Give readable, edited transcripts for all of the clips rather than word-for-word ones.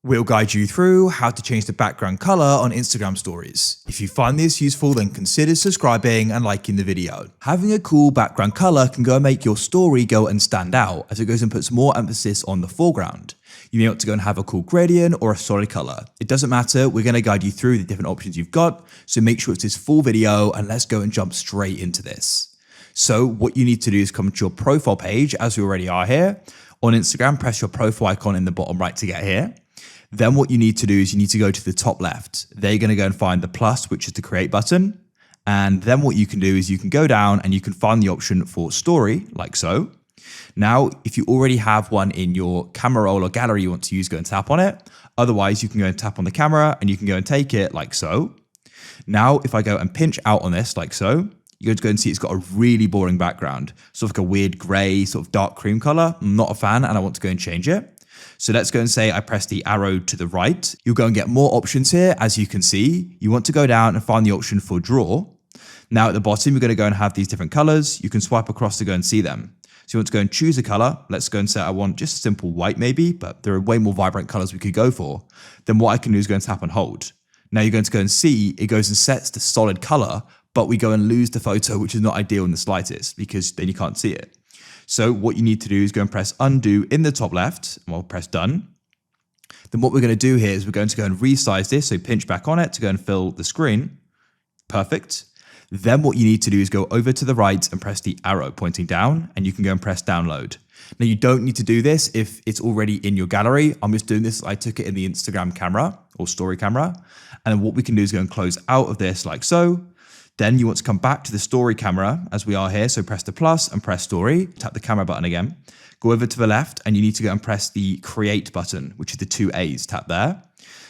We'll guide you through how to change the background color on Instagram stories. If you find this useful, then consider subscribing and liking the video. Having a cool background color can go and make your story go and stand out, as it goes and puts more emphasis on the foreground. You may want to go and have a cool gradient or a solid color. It doesn't matter, we're going to guide you through the different options you've got, so make sure it's this full video and let's go and jump straight into this. So what you need to do is come to your profile page, as we already are here. On Instagram, press your profile icon in the bottom right to get here. Then what you need to do is you need to go to the top left. There you're going to go and find the plus, which is the create button. And then what you can do is you can go down and you can find the option for story, like so. Now, if you already have one in your camera roll or gallery you want to use, go and tap on it. Otherwise, you can go and tap on the camera and you can go and take it like so. Now, if I go and pinch out on this like so, you're going to go and see it's got a really boring background. Sort of like a weird gray, sort of dark cream color. I'm not a fan and I want to go and change it. So let's go and say I press the arrow to the right. You'll go and get more options here. As you can see, you want to go down and find the option for draw. Now at the bottom, you're going to go and have these different colors. You can swipe across to go and see them. So you want to go and choose a color. Let's go and say I want just simple white maybe, but there are way more vibrant colors we could go for. Then what I can do is go and tap and hold. Now you're going to go and see it goes and sets the solid color, but we go and lose the photo, which is not ideal in the slightest because then you can't see it. So what you need to do is go and press undo in the top left, and we'll press done. Then what we're going to do here is we're going to go and resize this. So pinch back on it to go and fill the screen. Perfect. Then what you need to do is go over to the right and press the arrow pointing down, and you can go and press download. Now you don't need to do this if it's already in your gallery. I'm just doing this. I took it in the Instagram camera or story camera. And then what we can do is go and close out of this like so. Then you want to come back to the story camera as we are here. So press the plus and press story, tap the camera button again, go over to the left and you need to go and press the create button, which is the two A's, tap there.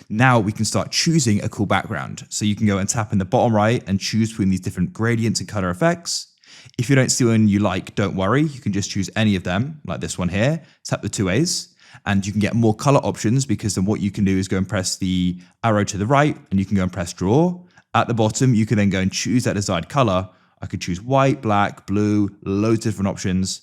Now we can start choosing a cool background. So you can go and tap in the bottom right and choose between these different gradients and color effects. If you don't see one you like, don't worry. You can just choose any of them, like this one here, tap the two A's. And you can get more color options because then what you can do is go and press the arrow to the right and you can go and press draw. At the bottom, you can then go and choose that desired color. I could choose white, black, blue, loads of different options.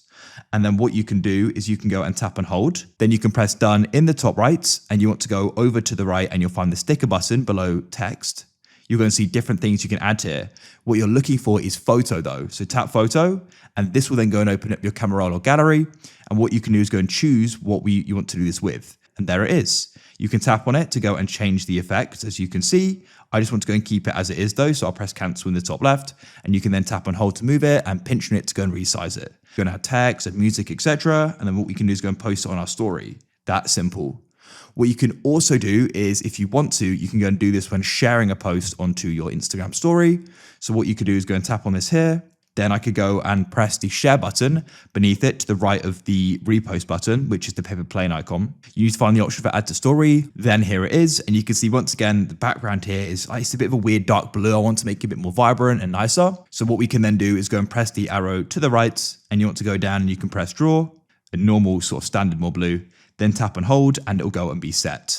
And then what you can do is you can go and tap and hold. Then you can press done in the top right and you want to go over to the right and you'll find the sticker button below text. You're going to see different things you can add here. What you're looking for is photo though. So tap photo and this will then go and open up your camera roll or gallery. And what you can do is go and choose what you want to do this with. And there it is. You can tap on it to go and change the effect. As you can see, I just want to go and keep it as it is though. So I'll press cancel in the top left and you can then tap and hold to move it and pinch on it to go and resize it. You're going to add text and music, etc. And then what we can do is go and post it on our story. That simple. What you can also do is if you want to, you can go and do this when sharing a post onto your Instagram story. So what you could do is go and tap on this here. Then I could go and press the share button beneath it to the right of the repost button, which is the paper plane icon. You need to find the option for add to story. Then here it is. And you can see once again, the background here is it's a bit of a weird dark blue. I want to make it a bit more vibrant and nicer. So what we can then do is go and press the arrow to the right and you want to go down and you can press draw, a normal sort of standard more blue, then tap and hold and it'll go and be set.